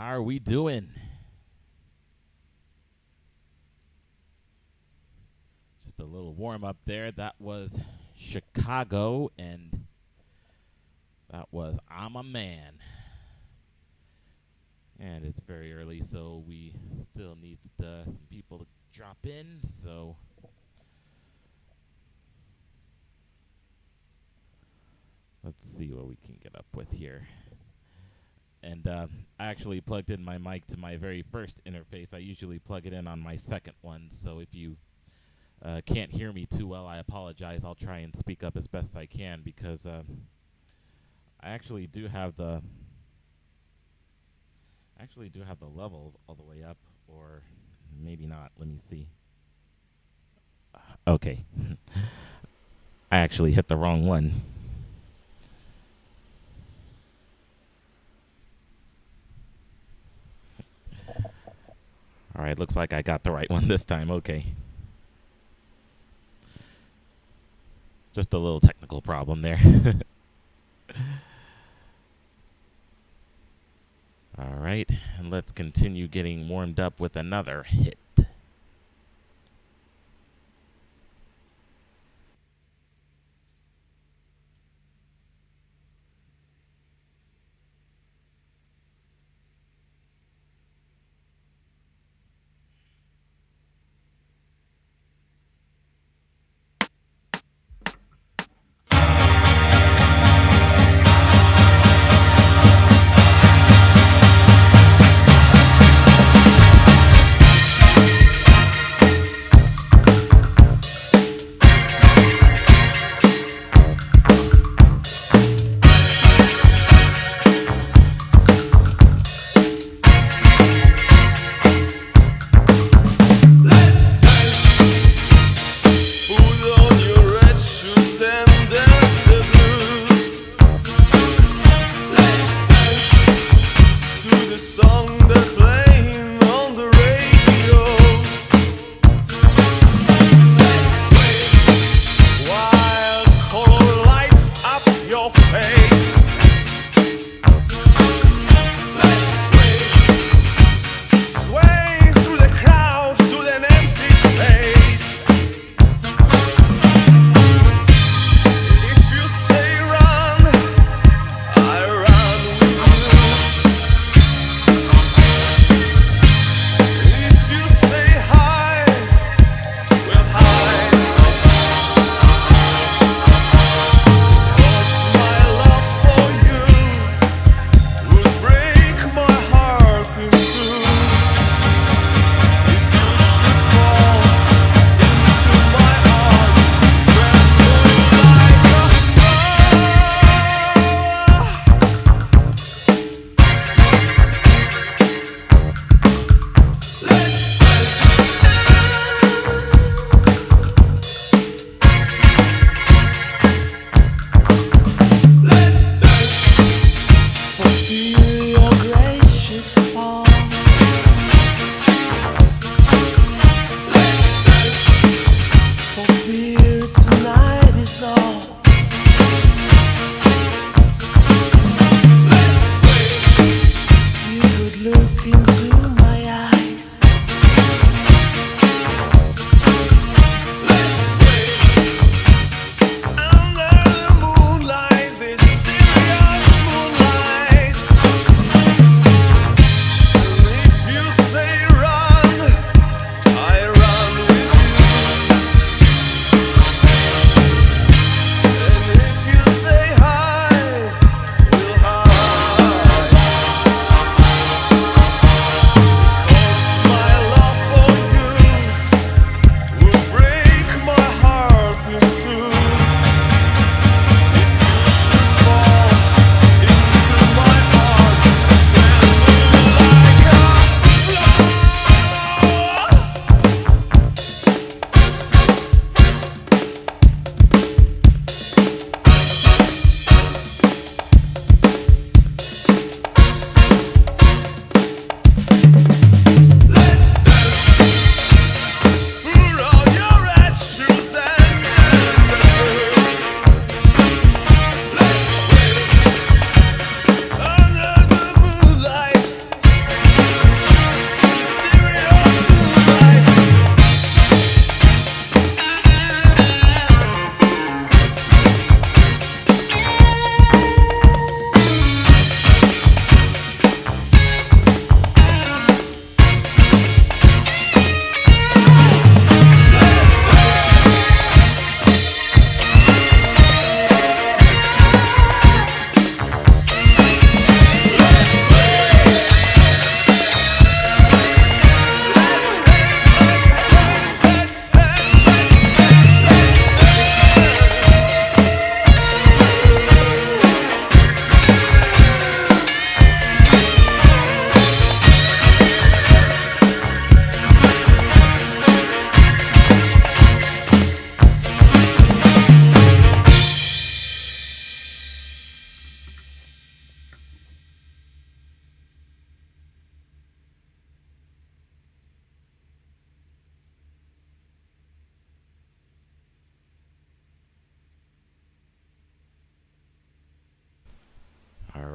How are we doing? Just a little warm up there. That was Chicago, and that was I'm a Man. And it's very early, so we still need some people to drop in, so let's see what we can get up with here. And I actually plugged in my mic to my very first interface. I usually plug it in on my second one, so if you can't hear me too well, I apologize. I'll try and speak up as best I can, because I actually do have the levels all the way up, or maybe not. Let me see. Okay. I actually hit the wrong one. All right, looks like I got the right one this time. Okay. Just a little technical problem there. All right, and let's continue getting warmed up with another hit.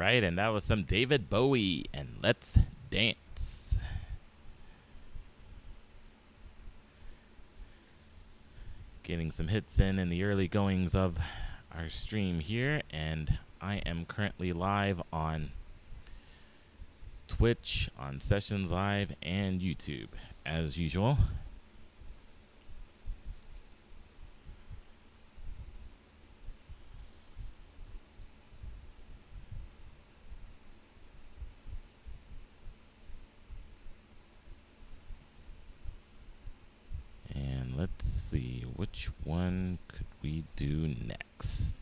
right, and that was some David Bowie and Let's Dance. Getting some hits in the early goings of our stream here, and I am currently live on Twitch, on Sessions Live, and YouTube, as usual. And let's see, which one could we do next?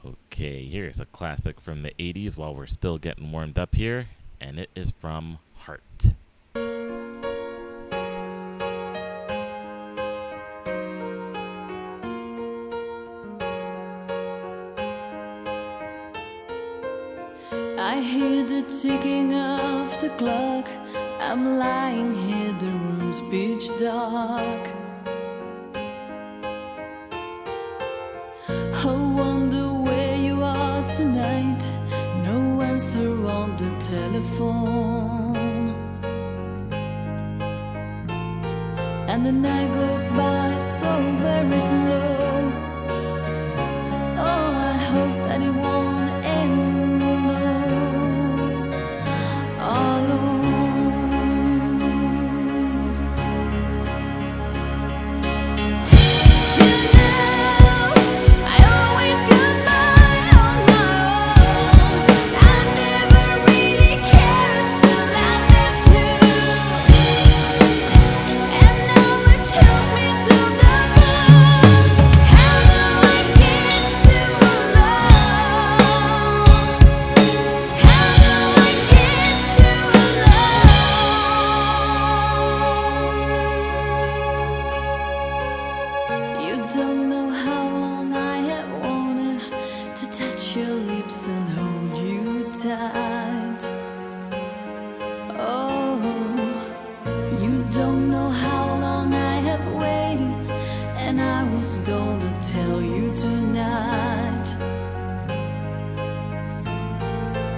Okay, here's a classic from the 80s while we're still getting warmed up here, and it is from Heart. I hear the ticking of the clock. I'm lying here, the room's pitch dark. I wonder where you are tonight. No answer on the telephone, and the night goes by so very slow. Oh, I hope that it won't end alone.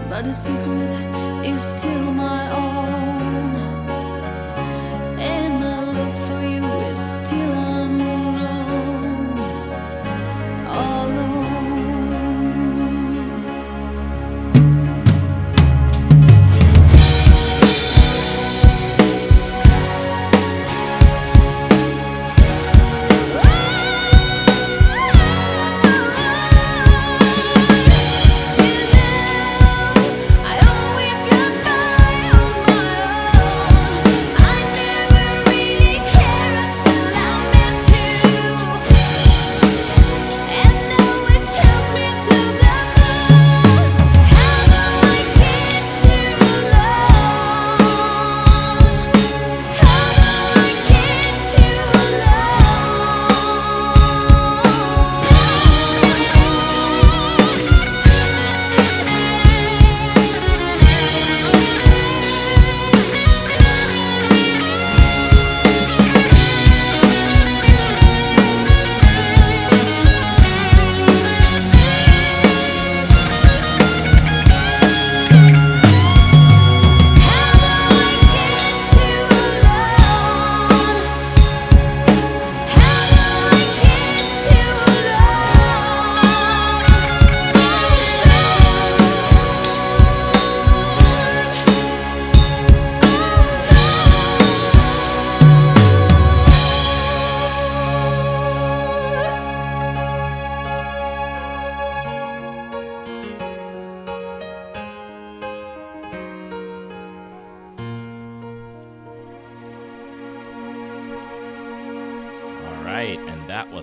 But the secret is still my own, and my love for you is still unknown, alone.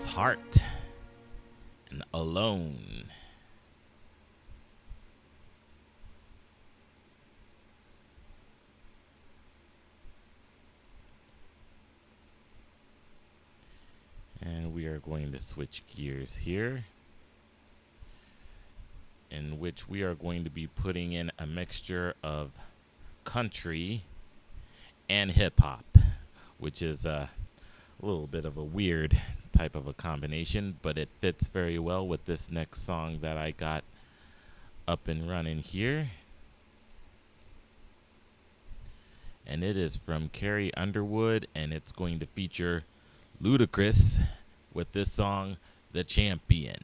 Heart and Alone. And we are going to switch gears here. in which we are going to be putting in a mixture of country and hip hop, which is a little bit of a weird type of a combination, but it fits very well with this next song that I got up and running here. And it is from Carrie Underwood, and it's going to feature Ludacris with this song, The Champion.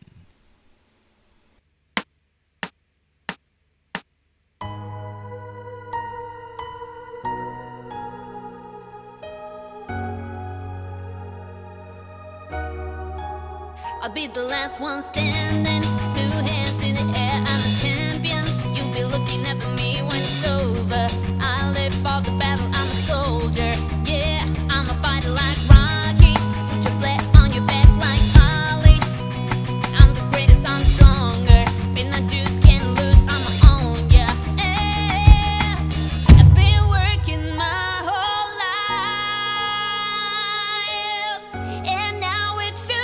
I'll be the last one standing, 2 hands in the air, I'm a champion. You'll be looking up at me when it's over. I live for the battle, I'm a soldier. Yeah, I'm a fighter like Rocky. Put your flag on your back like Ali. I'm the greatest, I'm stronger. And I just can't lose, I'ma own ya. Yeah, I've been working my whole life, and now it's too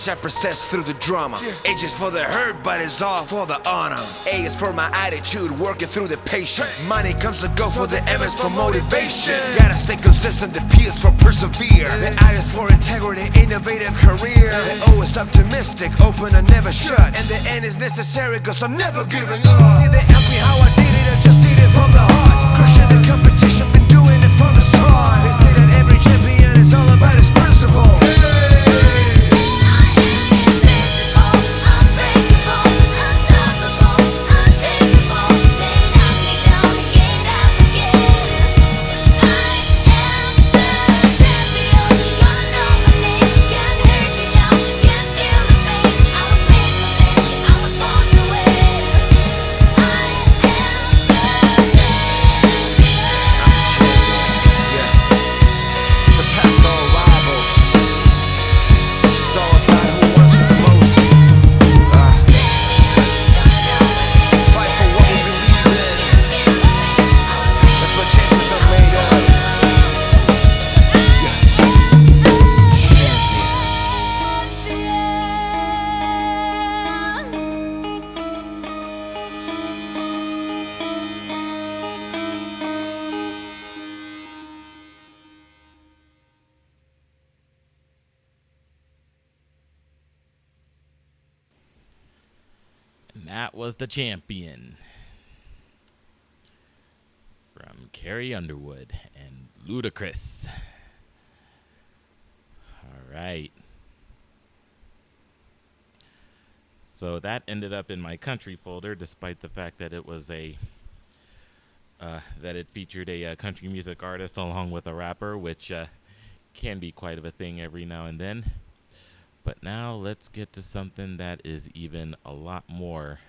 I process through the drama. H is for the hurt, but it's all for the honor. A is for my attitude, working through the patience. Money comes to go for the M is for motivation. Gotta stay consistent, the P is for persevere. The I is for integrity, innovative career. The O is optimistic, open and never shut. And the N is necessary, cause I'm never giving up. See, they ask me how I did it, I just did it from the heart. Crushing the competition, been doing it from the start. They say that every champion is all about his principles. That was The Champion from Carrie Underwood and Ludacris. All right. So that ended up in my country folder, despite the fact that it was that it featured a country music artist along with a rapper, which can be quite of a thing every now and then. But now let's get to something that is even a lot more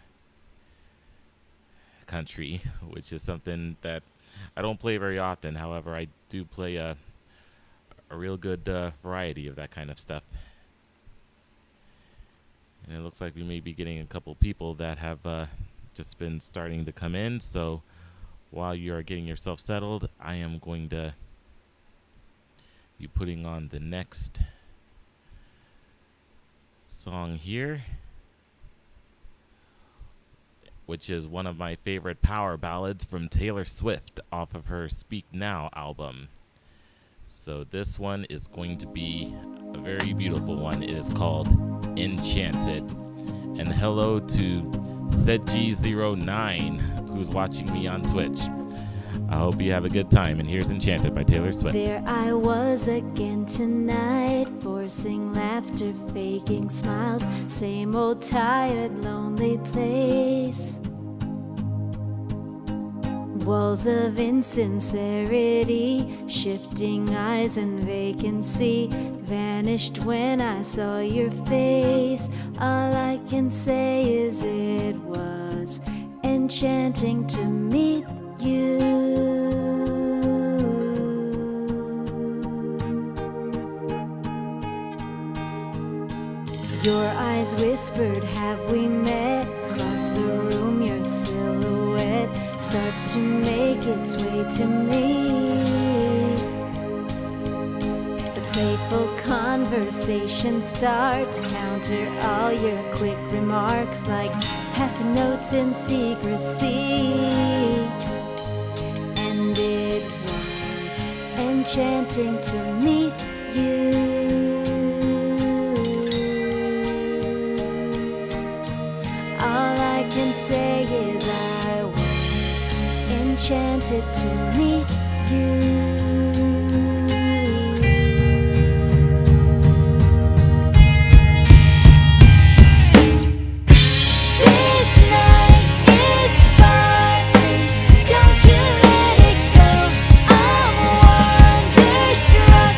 country, which is something that I don't play very often. However, I do play a real good variety of that kind of stuff. And it looks like we may be getting a couple people that have just been starting to come in. So while you are getting yourself settled, I am going to be putting on the next song here, which is one of my favorite power ballads from Taylor Swift off of her Speak Now album. So this one is going to be a very beautiful one. It is called Enchanted. And hello to Sedgy09, who's watching me on Twitch. I hope you have a good time. And here's Enchanted by Taylor Swift. There I was again tonight, forcing laughter, faking smiles, same old tired, lonely place. Walls of insincerity, shifting eyes and vacancy, vanished when I saw your face. All I can say is it was enchanting to meet you. Your eyes whispered, have we met? Across the room, your silhouette starts to make its way to me. The playful conversation starts, counter all your quick remarks like passing notes in secrecy. And it was enchanting to meet you. Can say is I was enchanted to meet you. This night is sparkling, don't you let it go. I'm wonderstruck,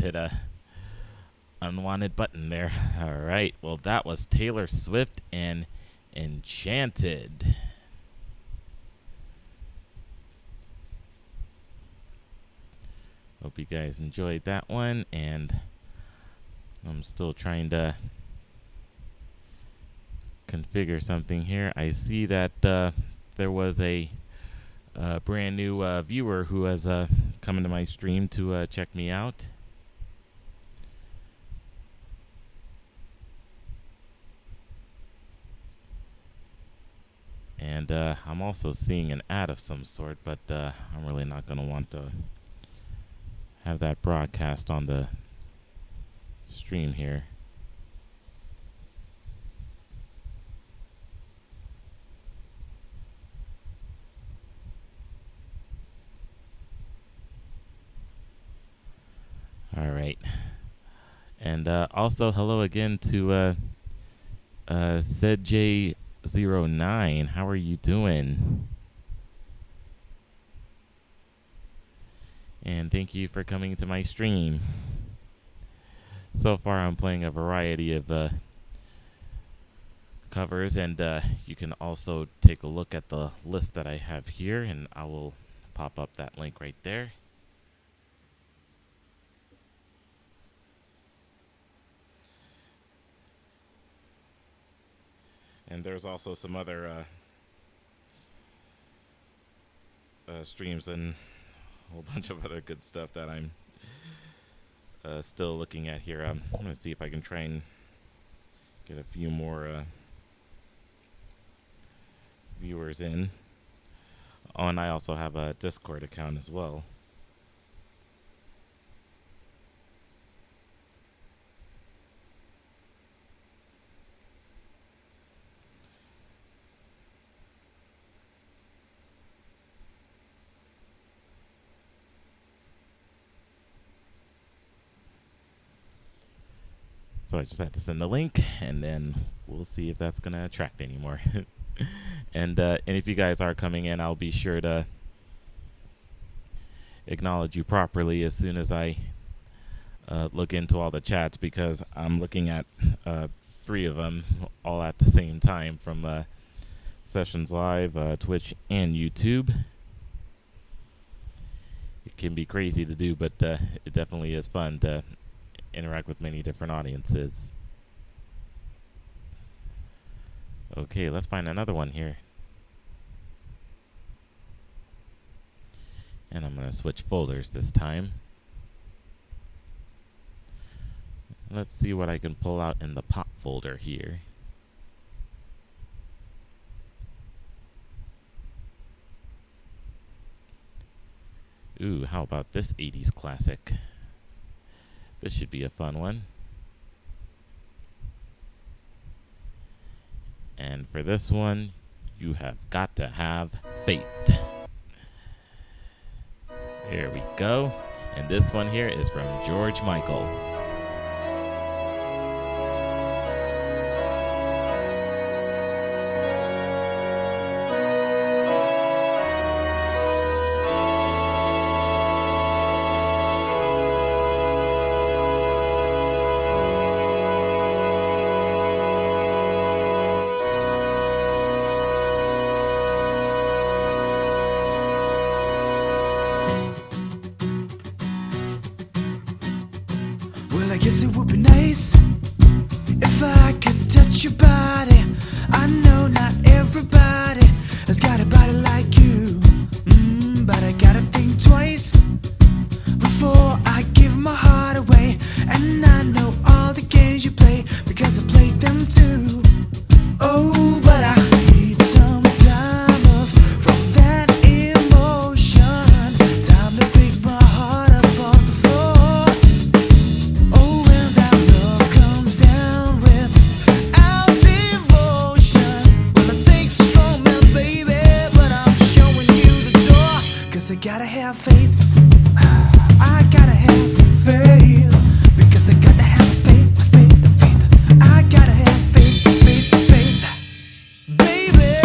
hit a unwanted button there. All right. Well, that was Taylor Swift and Enchanted. Hope you guys enjoyed that one, and I'm still trying to configure something here. I see that there was a brand new viewer who has come into my stream to check me out. And I'm also seeing an ad of some sort, but I'm really not going to want to have that broadcast on the stream here. All right. And also hello again to ZJ09. How are you doing? And thank you for coming to my stream. So far I'm playing a variety of covers, and you can also take a look at the list that I have here, and I will pop up that link right there. And there's also some other streams and a whole bunch of other good stuff that I'm still looking at here. I'm going to see if I can try and get a few more viewers in. Oh, and I also have a Discord account as well. So I just have to send the link, and then we'll see if that's going to attract anymore. And if you guys are coming in, I'll be sure to acknowledge you properly as soon as I look into all the chats, because I'm looking at 3 of them all at the same time from Sessions Live, Twitch, and YouTube. It can be crazy to do, but it definitely is fun to interact with many different audiences. Okay, let's find another one here. And I'm going to switch folders this time. Let's see what I can pull out in the pop folder here. Ooh, how about this 80s classic? This should be a fun one. And for this one, you have got to have faith. There we go. And this one here is from George Michael. I guess it would be nice if I could touch your body. I know not everybody has got a body like you, but I gotta think twice before I give my heart away. And I know all the games you play because I played them too. Oh, but I need some time off from that emotion. Time to pick my heart up off the floor. Oh, when that love comes down without devotion. Well, it takes a strong man, baby, but I'm showing you the door. 'Cause I gotta have faith. I gotta have faith. Because I gotta have faith, faith, faith. I gotta have faith, faith, faith. Baby,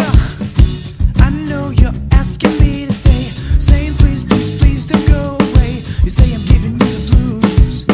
I know you're asking me to stay, saying please, please, please don't go away. You say I'm giving you the blues.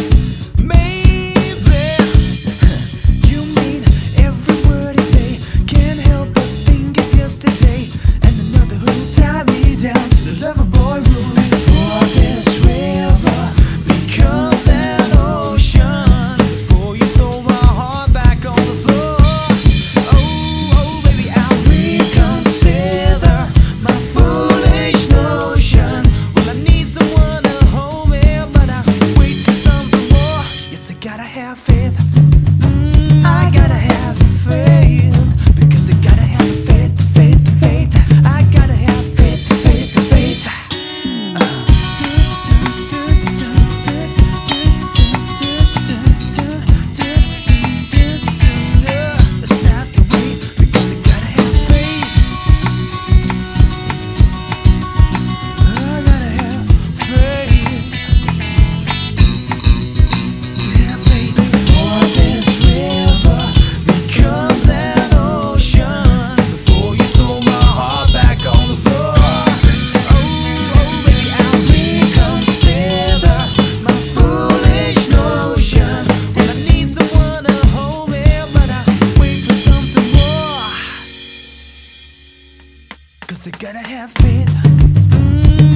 because I gotta have faith.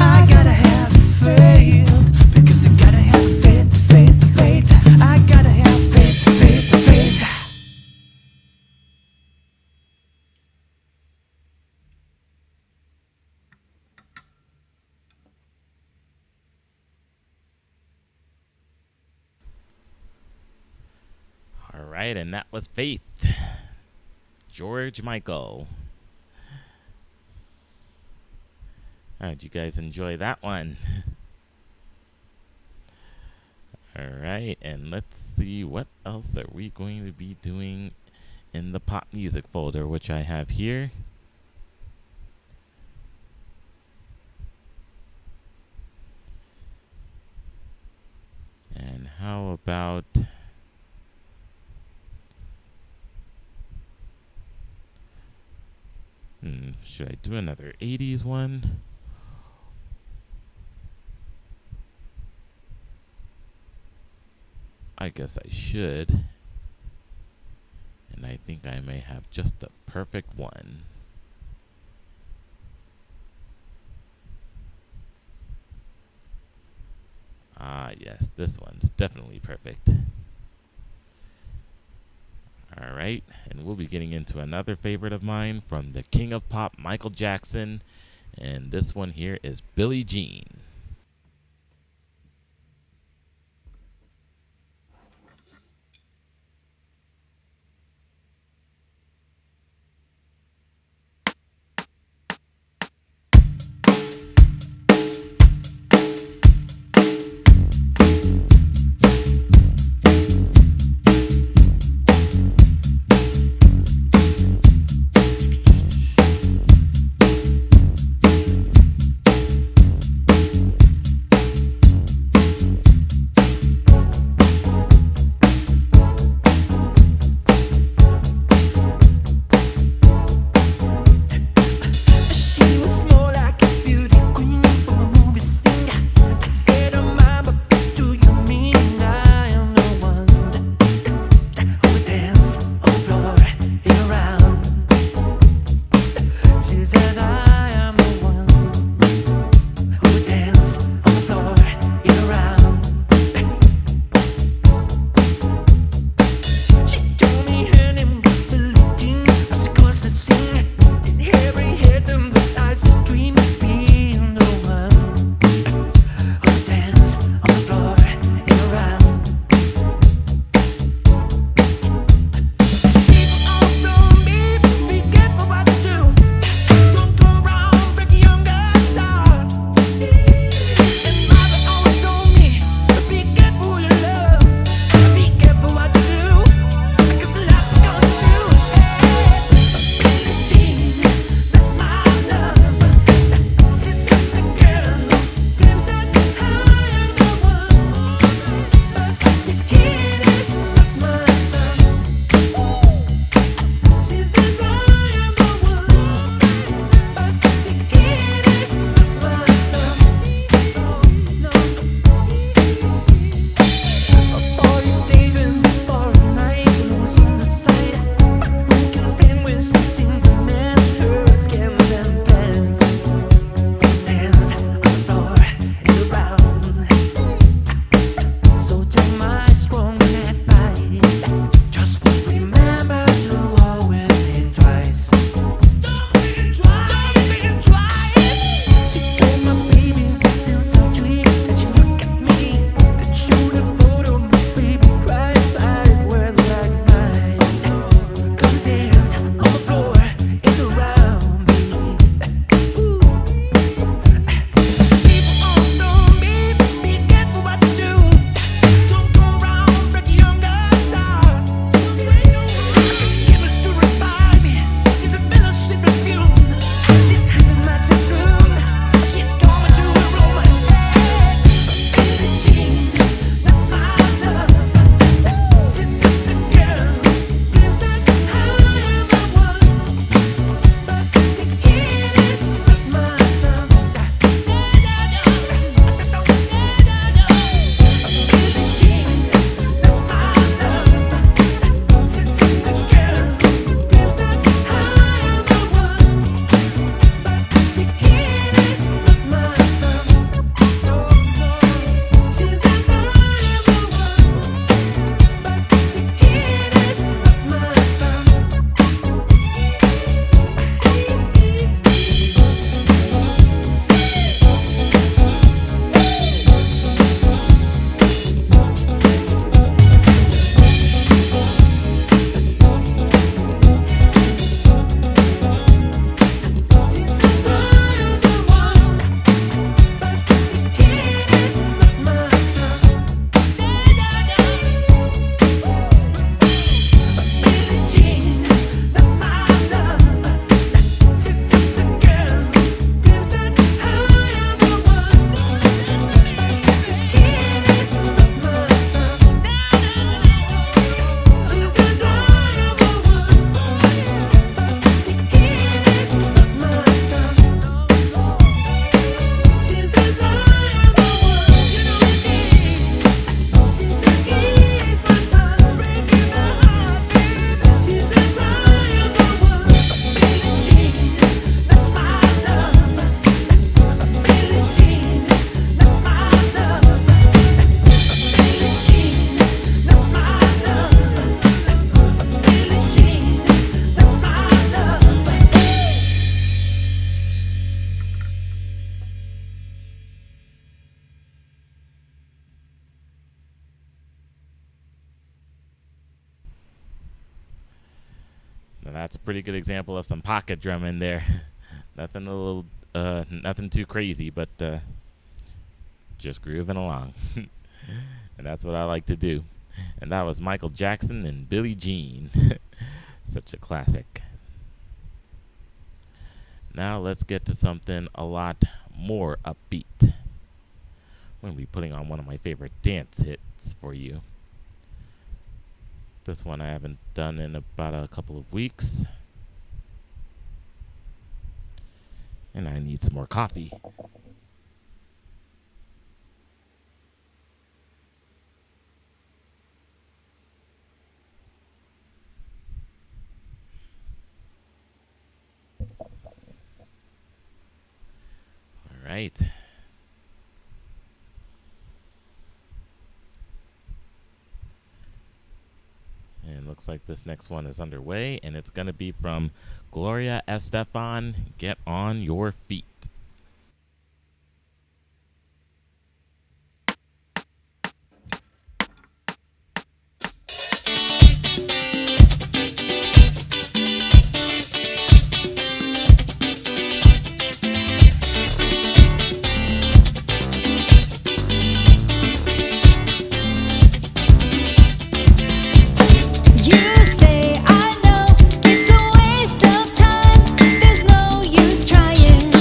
I gotta have faith because I gotta have faith, faith, faith. I gotta have faith, faith, faith. All right, and that was Faith. George Michael. How'd you guys enjoy that one? All right, and let's see what else are we going to be doing in the pop music folder, which I have here. And how about should I do another 80s one? I guess I should. And I think I may have just the perfect one. Ah, yes, this one's definitely perfect. All right, and we'll be getting into another favorite of mine from the King of Pop, Michael Jackson. And this one here is Billie Jean. That's a pretty good example of some pocket drumming there. Nothing too crazy, but just grooving along. And that's what I like to do. And that was Michael Jackson and Billie Jean. Such a classic. Now let's get to something a lot more upbeat. I'm going to be putting on one of my favorite dance hits for you. This one I haven't done in about a couple of weeks. And I need some more coffee. All right. And looks like this next one is underway, and it's going to be from Gloria Estefan, Get on Your Feet. You say I know it's a waste of time. There's no use trying.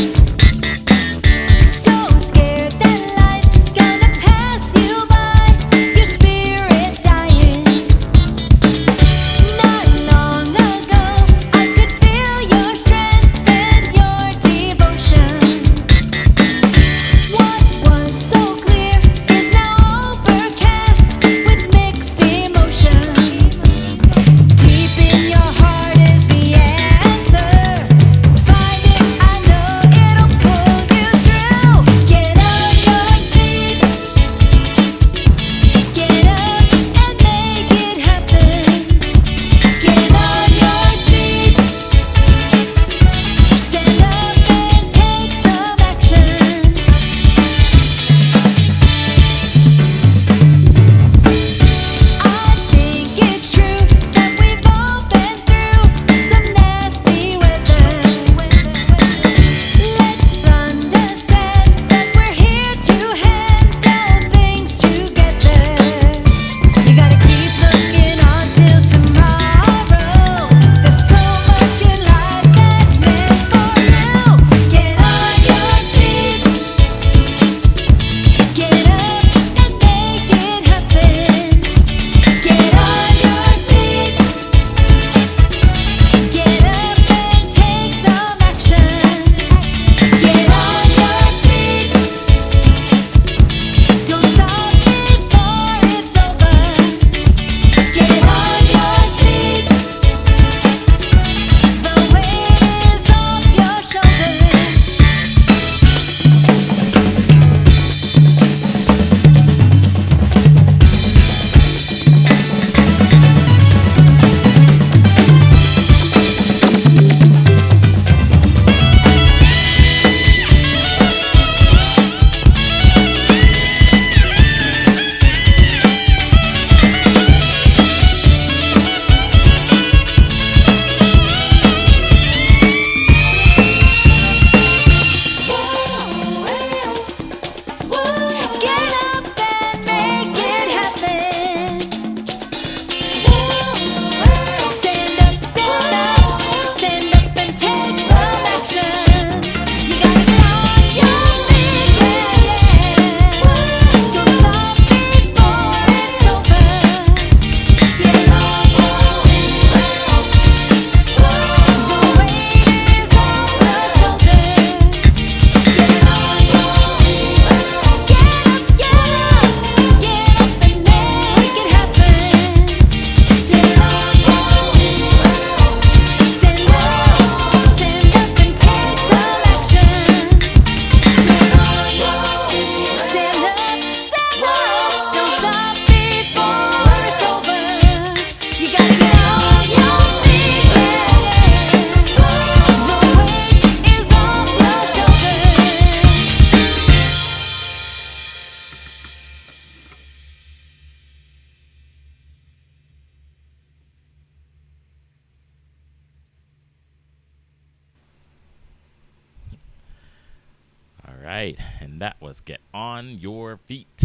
right, and that was Get On Your Feet.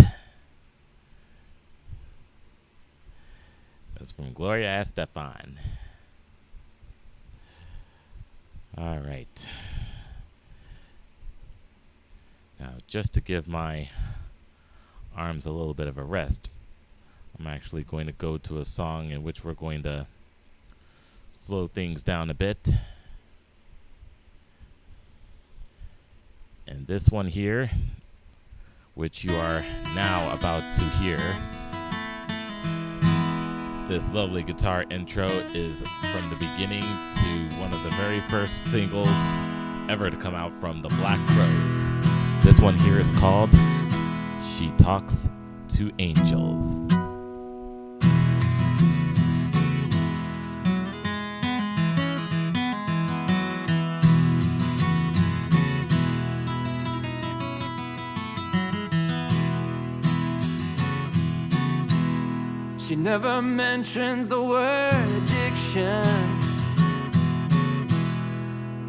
That's from Gloria Estefan. All right. Now, just to give my arms a little bit of a rest, I'm actually going to go to a song in which we're going to slow things down a bit. And this one here, which you are now about to hear, this lovely guitar intro is from the beginning to one of the very first singles ever to come out from the Black Crowes. This one here is called She Talks to Angels. She never mentions the word addiction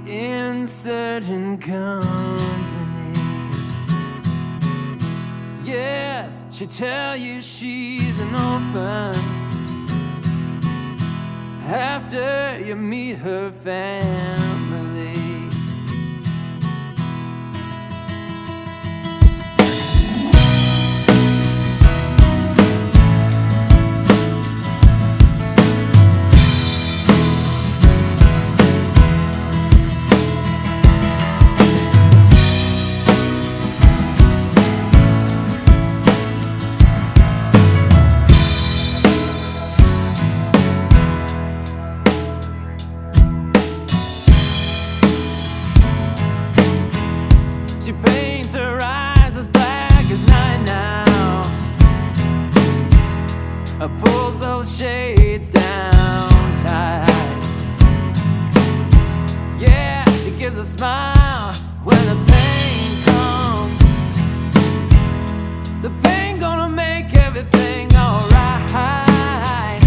in certain company. Yes, she'll tell you she's an orphan after you meet her family. She paints her eyes as black as night now, pulls those shades down tight. Yeah, she gives a smile when the pain comes. The pain gonna make everything alright.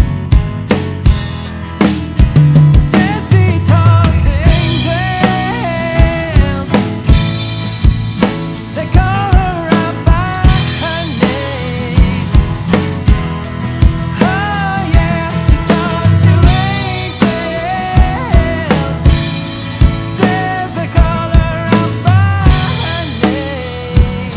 Says she talked to angels. They call her out by her name. Oh yeah, she talks to angels. Says they call her out by her name.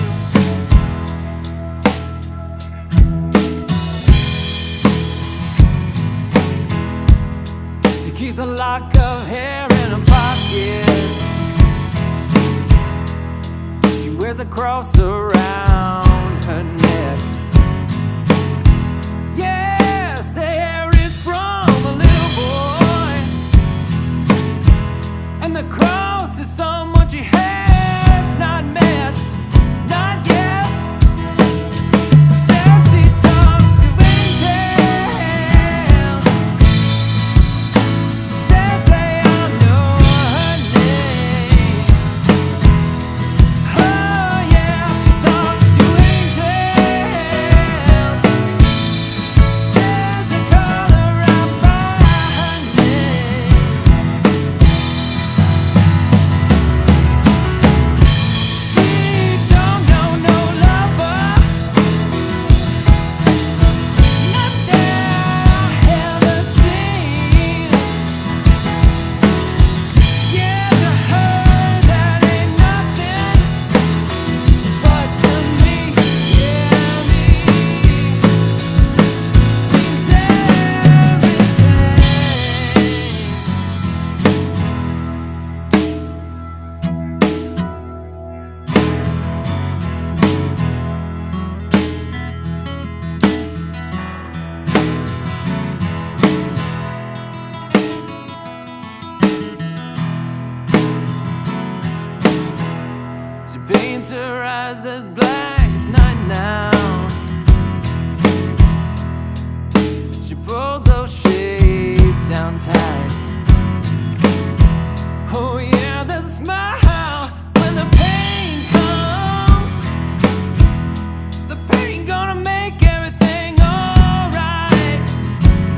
She keeps a lock of hair in her pocket. She wears a cross around her neck. Yes, the hair is from a little boy, and the cross is someone she has not met, not yet. Says she talks to angels. Says they all know her name. Oh yeah, she talks to angels. Says they call her out by her name. She don't know no lover, not that I ever seen. Yeah, to her that ain't nothing, but to me, yeah, means everything. She paints her eyes as black as night now. She pulls those shades down tight. Oh yeah, there's a smile when the pain comes. The pain gonna make everything alright.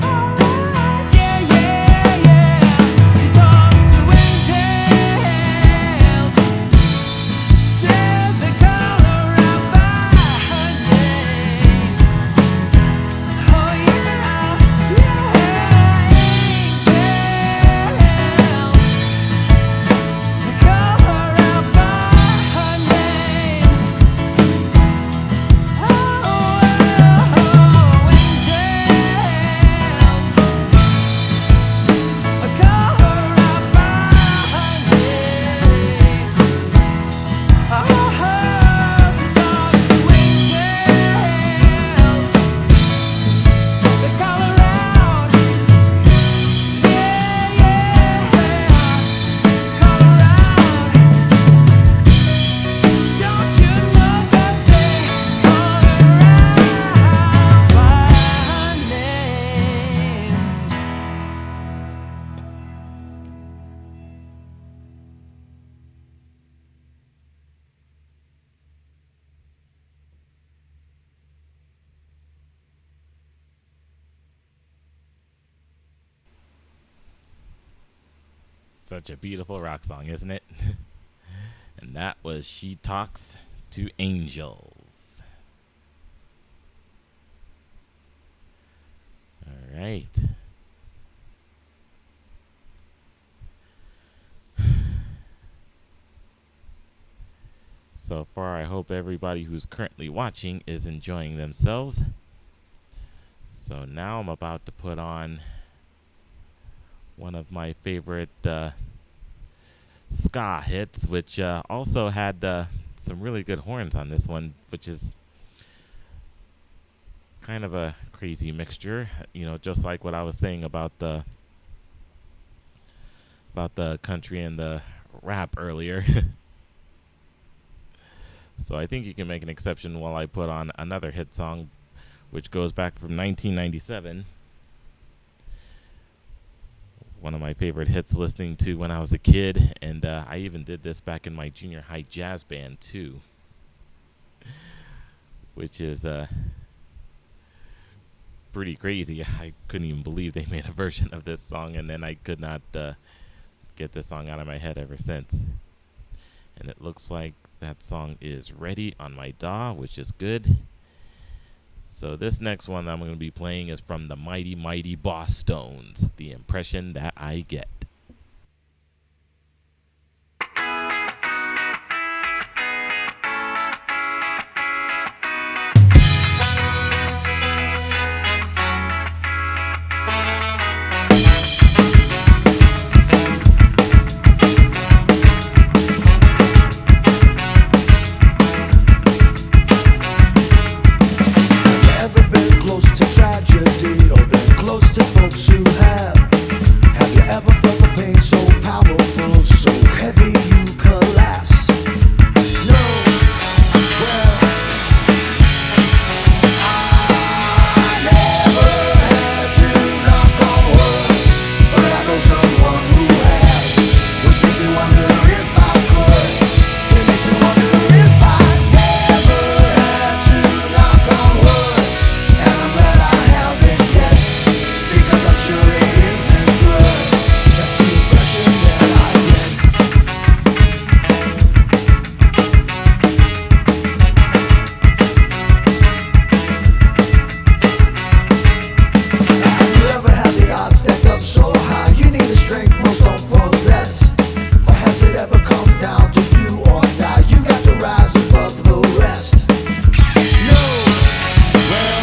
Alright, yeah, yeah, yeah. She talks to angels. Says Such a beautiful rock song, isn't it? And that was She Talks to Angels. All right. So far, I hope everybody who's currently watching is enjoying themselves. So now I'm about to put on one of my favorite ska hits, which also had some really good horns on this one, which is kind of a crazy mixture, you know, just like what I was saying about the country and the rap earlier. So I think you can make an exception while I put on another hit song, which goes back from 1997. One of my favorite hits listening to when I was a kid, and I even did this back in my junior high jazz band too, which is pretty crazy. I couldn't even believe they made a version of this song, and then I could not get this song out of my head ever since. And it looks like that song is ready on my DAW, which is good. So this next one I'm going to be playing is from the Mighty Mighty Boss Stones, The Impression That I Get. Ever been close to tragedy or been close to folks who have? Have you ever felt the pain so powerful, so heavy you collapse? No. Well, I never had to knock on wood, but I know someone who has, which makes me wonder if I could. It makes me wonder if I never had to knock on wood. And I'm glad I haven't yet, because I'm sure it isn't good. That's the impression that I get. Have you ever had the odds stacked up so high you need a strength most don't possess? Or has it ever come down to do or die? You got to rise above the rest. No. Well,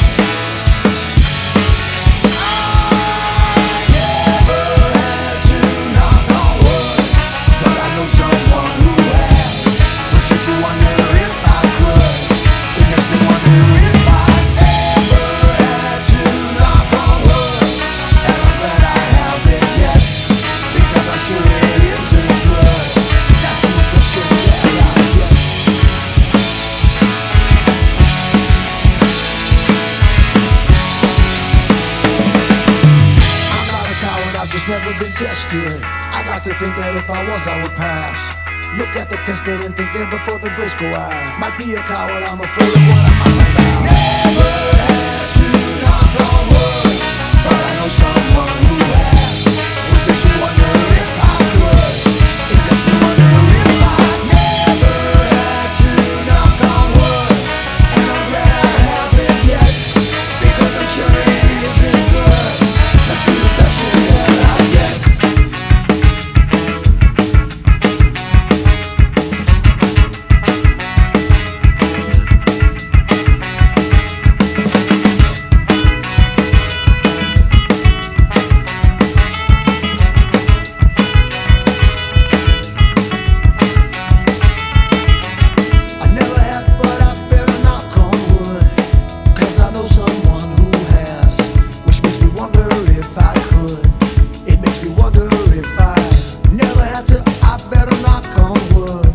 never had to knock on wood, but I know someone who has, which makes me wonder if I could. It makes me wonder if I ever had to knock on wood, and I'm glad I haven't yet, because I'm sure it isn't good. That's the impression that I get. I'm not a coward, I've just never been tested. I'd like to think that if I was, I would pass. Look at the tested and think there before the grades go out. Might be a coward, I'm afraid of what I might find out. Never had to knock on wood, but I know someone who has, which makes me wonder if I could. It makes me wonder if I never had to knock on wood, and I'm glad I haven't yet, because I'm sure it isn't good. That's the impression that I get. I never had, but I better knock on wood, 'cause I know someone who has, which makes me wonder if I could. It makes me wonder if I never had to. I better knock on wood,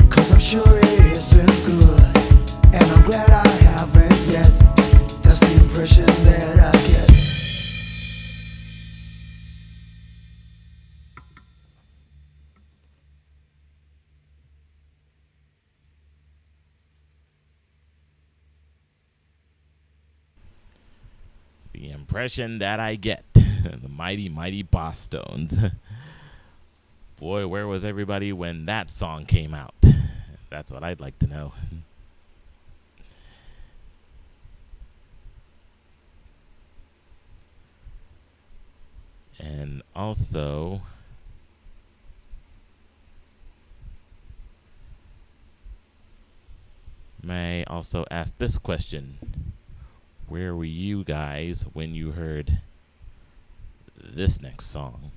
'cause I'm sure it isn't good, and I'm glad I haven't yet. That's the impression that I get. The Impression That I Get. The Mighty Mighty Boss Stones. Boy, where was everybody when that song came out? That's what I'd like to know. And also, may I also ask this question. Where were you guys when you heard this next song?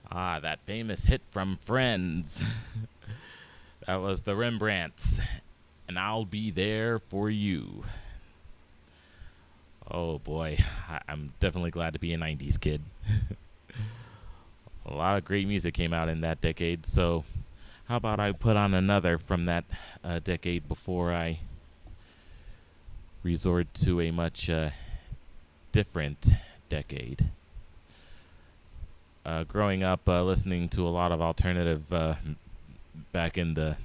Ah, that famous hit from Friends. That was the Rembrandts. And I'll be there for you. Oh boy, I'm definitely glad to be a 90s kid. A lot of great music came out in that decade, so how about I put on another from that decade before I resort to a much different decade. Growing up, listening to a lot of alternative back in the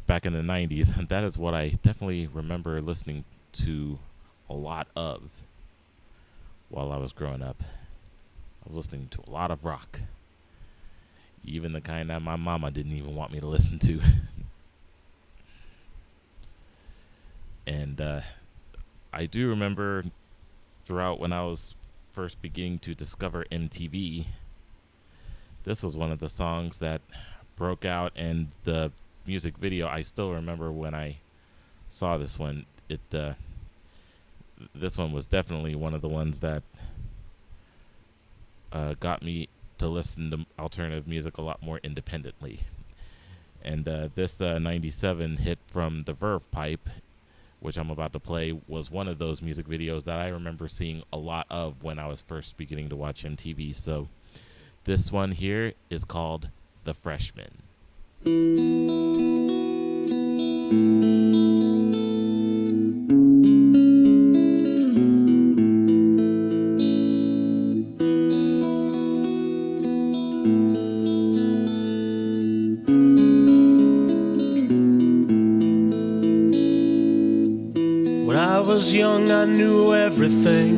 90s, that is what I definitely remember listening to a lot of while I was growing up. I was listening to a lot of rock, even the kind that my mama didn't even want me to listen to. And I do remember throughout when I was first beginning to discover MTV, this was one of the songs that broke out, and the music video, I still remember when I saw this one. This one was definitely one of the ones that got me to listen to alternative music a lot more independently. And this 97 hit from the Verve Pipe, which I'm about to play, was one of those music videos that I remember seeing a lot of when I was first beginning to watch MTV. So this one here is called The Freshman. When I was young, I knew everything,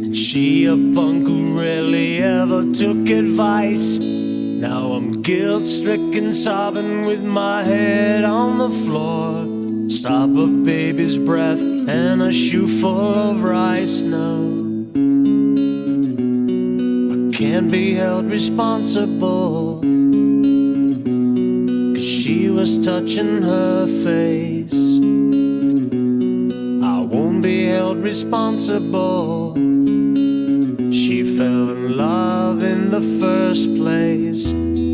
and she a punk who rarely ever took advice. Now I'm guilt-stricken, sobbing with my head on the floor. Stop a baby's breath and a shoe full of rice. No, I can't be held responsible, 'cause she was touching her face. I won't be held responsible. She fell in love in the first place.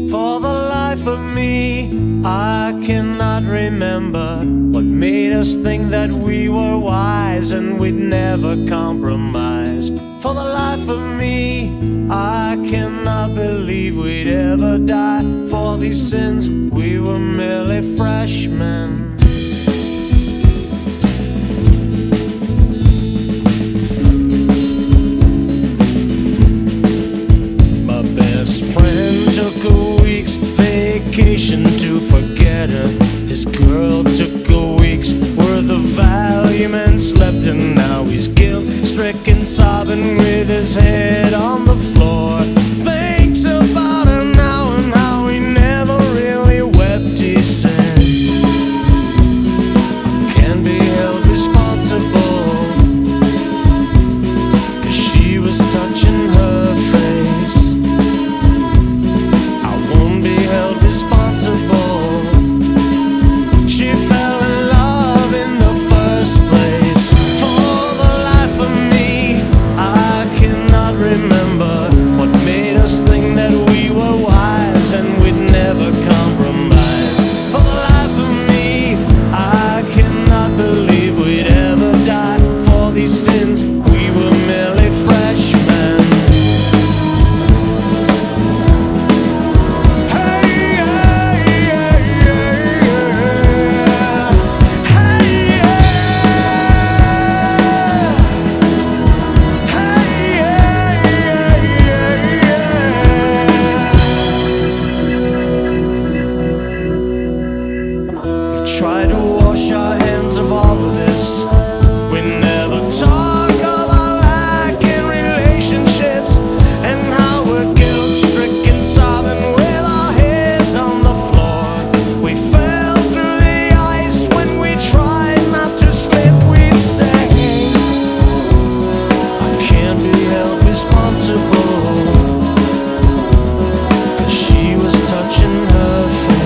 For the life of me, I cannot remember what made us think that we were wise and we'd never compromise. For the life of me, I cannot believe we'd ever die. For these sins, we were merely freshmen. Took a week's vacation to forget her. His girl took a week's worth of Valium and slept, and now he's guilt-stricken, sobbing with his head on the floor. Thinks about her now and how he never really wept, he said. Can't be held responsible, 'cause she was touching her face. Responsible. She fell in love in the first place. For the life of me, I cannot remember what made us think that we were wise and we'd never compromise. For the life of me, I cannot believe we'd ever die. For these sins, we were merely freshmen. Try to wash our hands of all of this. We never talk about lacking relationships and how we're guilt-stricken, sobbing with our heads on the floor. We fell through the ice when we tried not to slip, we say. I can't be held responsible, 'cause she was touching her face.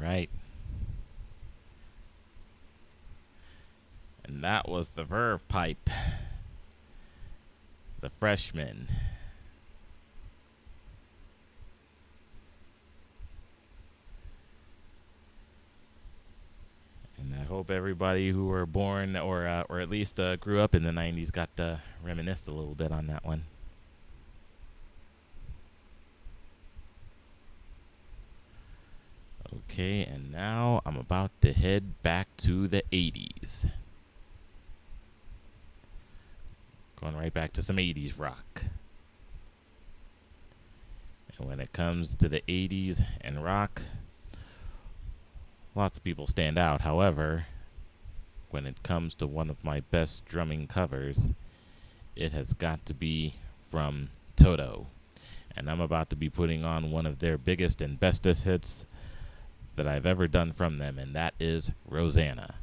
Right. And that was the Verve Pipe The Freshman. And I hope everybody who were born or at least grew up in the 90s got to reminisce a little bit on that one. Okay, and now I'm about to head back to the 80s. Going right back to some 80s rock. And when it comes to the 80s and rock, lots of people stand out. However, when it comes to one of my best drumming covers, it has got to be from Toto. And I'm about to be putting on one of their biggest and bestest hits that I've ever done from them, and that is Rosanna.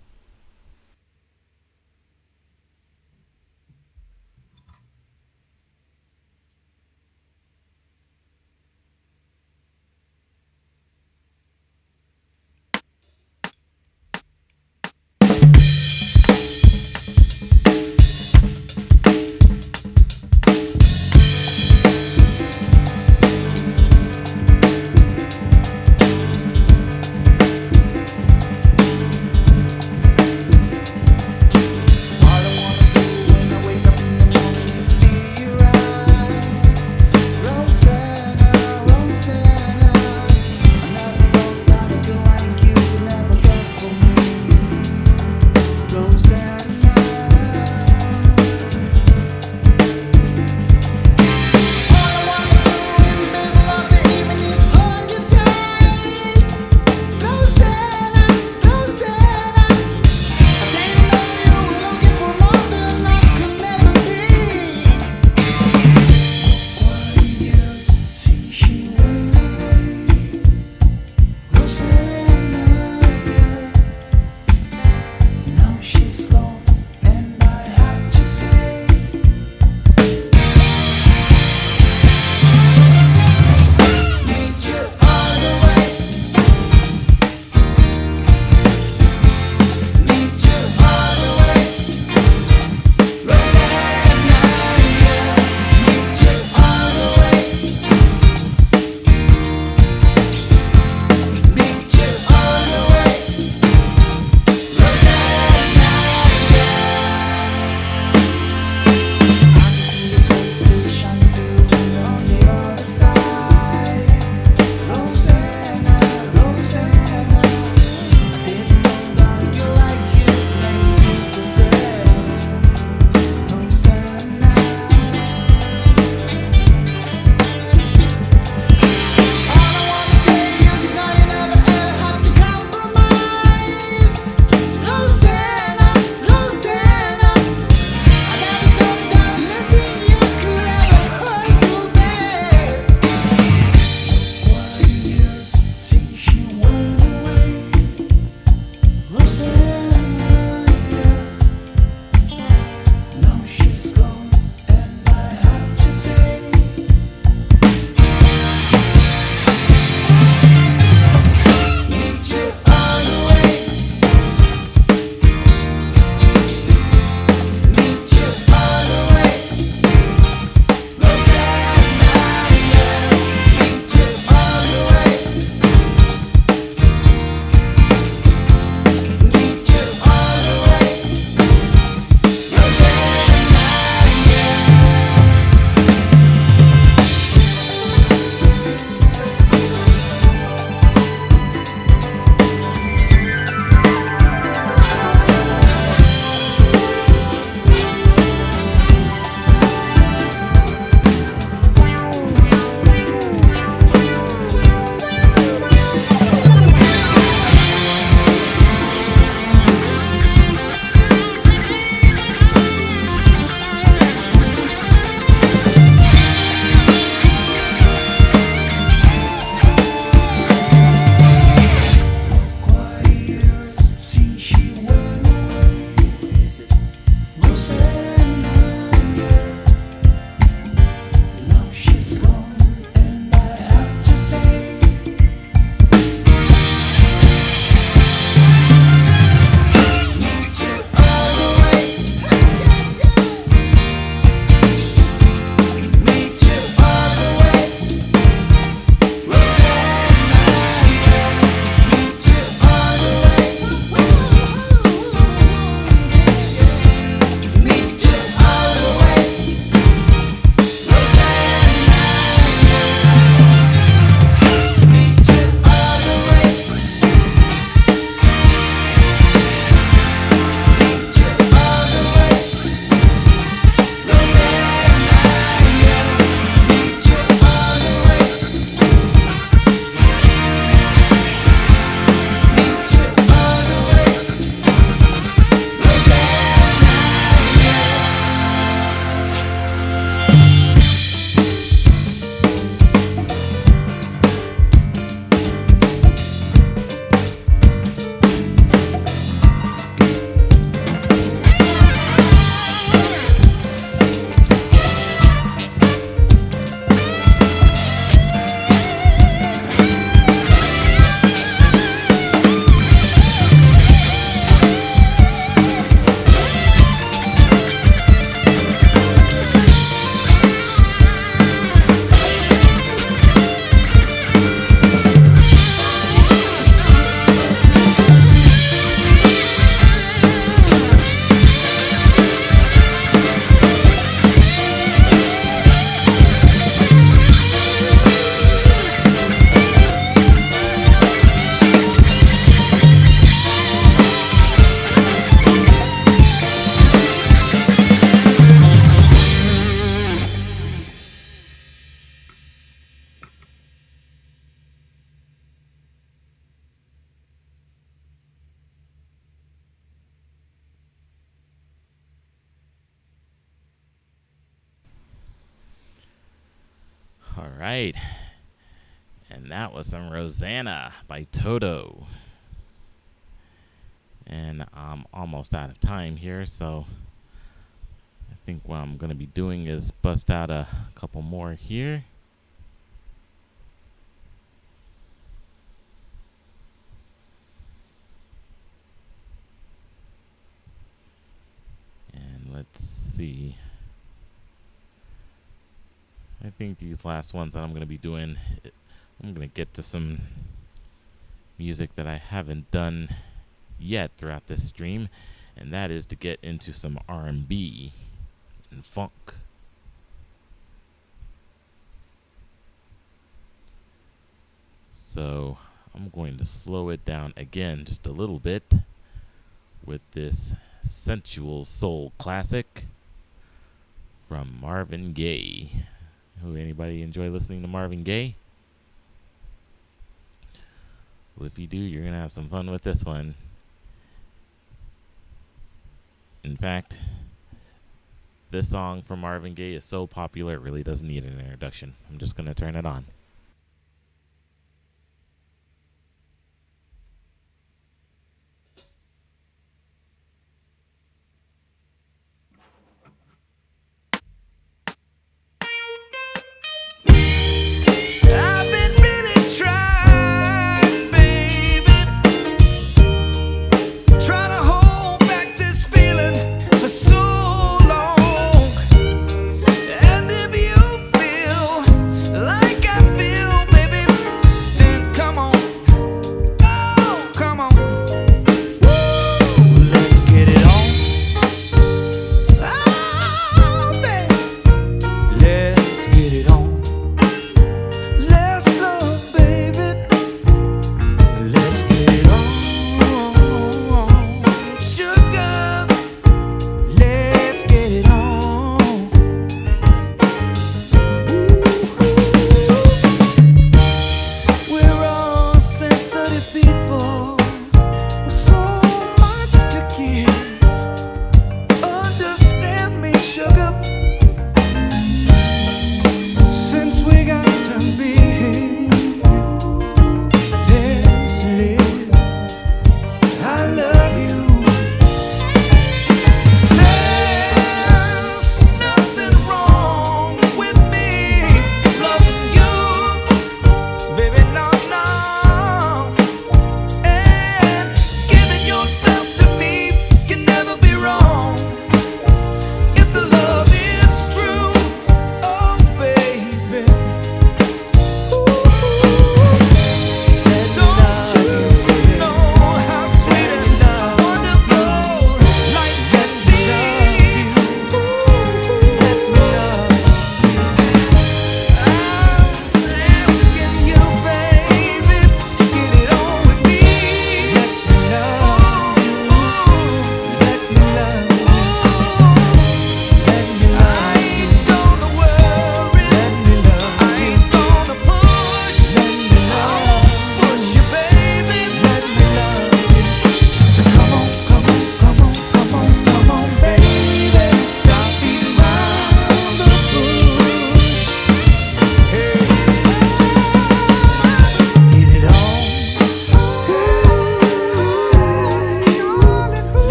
right. And that was some Rosanna by Toto. And I'm almost out of time here, so I think what I'm going to be doing is bust out a couple more here. And let's see. I think these last ones that I'm going to be doing, I'm going to get to some music that I haven't done yet throughout this stream, and that is to get into some R&B and funk. So I'm going to slow it down again just a little bit with this sensual soul classic from Marvin Gaye. Anybody enjoy listening to Marvin Gaye? Well, if you do, you're going to have some fun with this one. In fact, this song from Marvin Gaye is so popular it really doesn't need an introduction. I'm just going to turn it on. I've been really trying, baby, trying to hold back this feeling for so long. And if you feel like I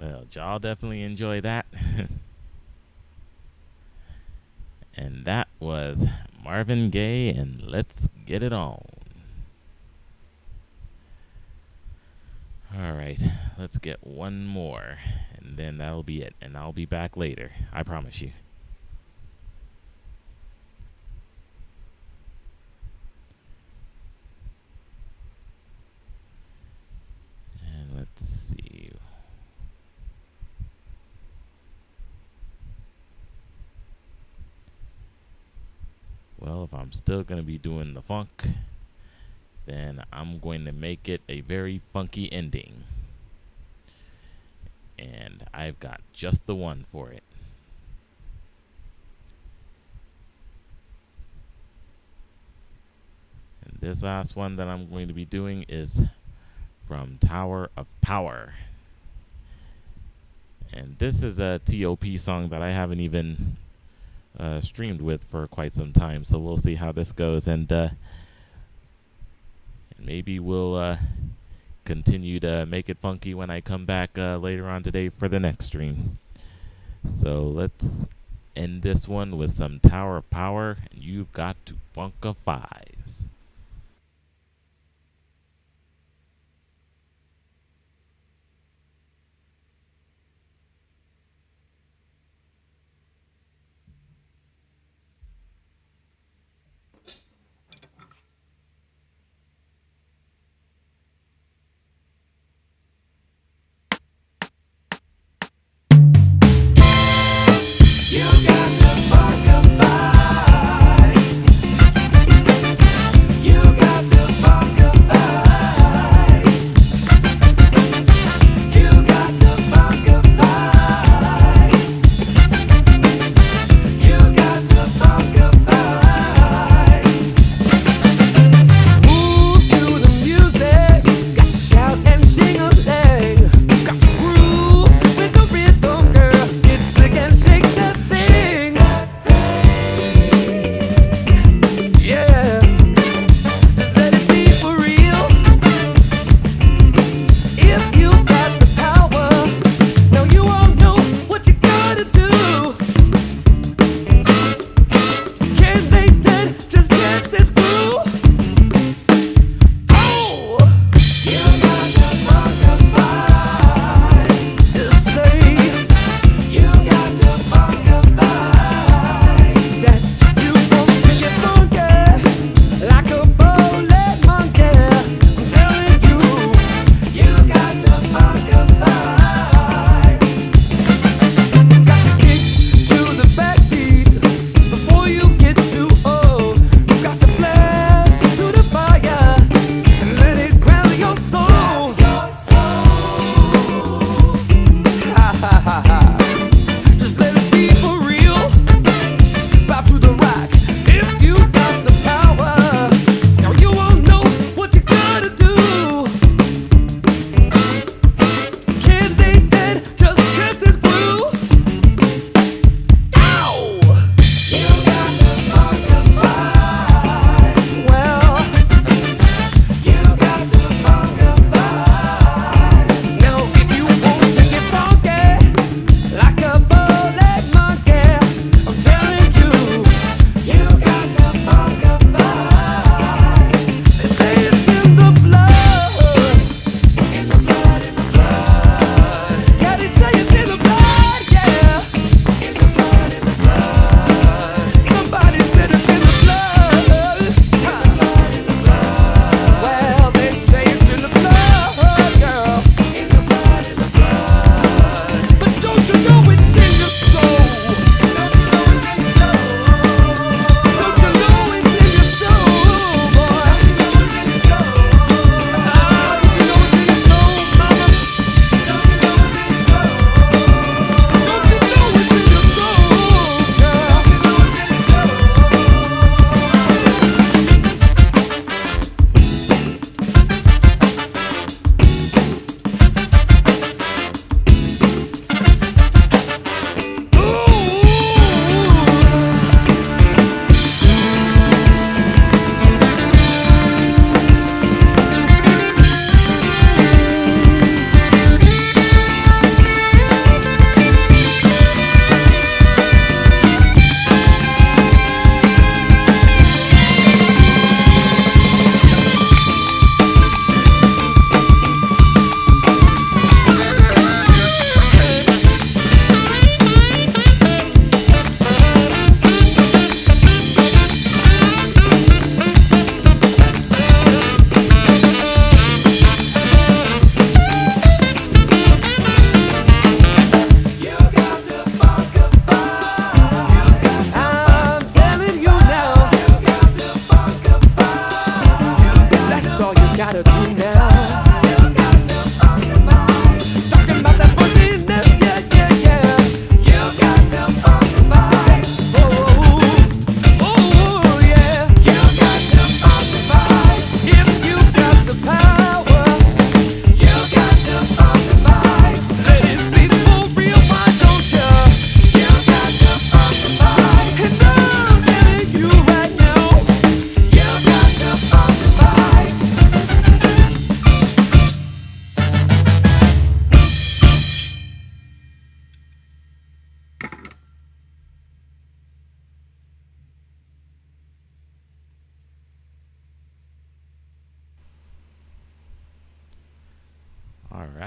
Well, y'all definitely enjoy that. And that was Marvin Gaye and Let's Get It On. All right, let's get one more, and then that'll be it. And I'll be back later, I promise you. And let's see. Well, if I'm still going to be doing the funk, then I'm going to make it a very funky ending. And I've got just the one for it. And this last one that I'm going to be doing is from Tower of Power. And this is a T.O.P. song that I haven't even streamed with for quite some time, so we'll see how this goes, and maybe we'll continue to make it funky when I come back later on today for the next stream. So let's end this one with some Tower of Power, and You've Got to Funkifies. You got to funkify.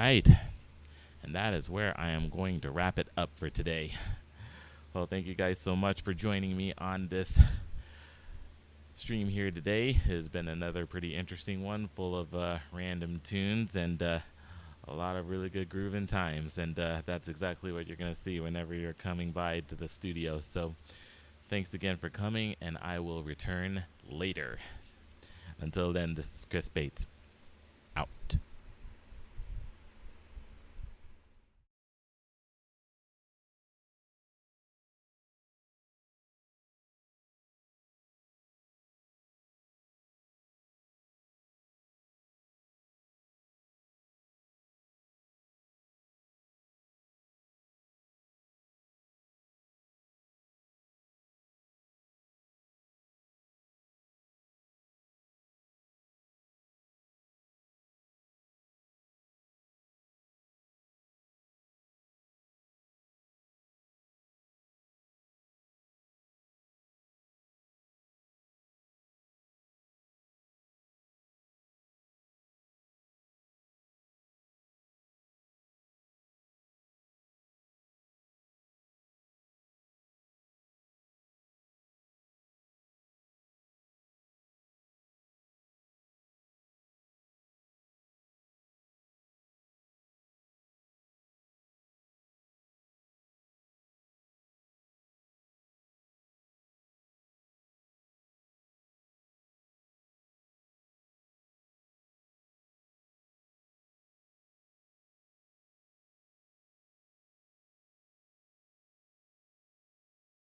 right. And that is where I am going to wrap it up for today. Well, thank you guys so much for joining me on this stream here today. It has been another pretty interesting one, full of random tunes and a lot of really good grooving times. And that's exactly what you're going to see whenever you're coming by to the studio. So thanks again for coming, and I will return later. Until then, this is Chris Bates, out.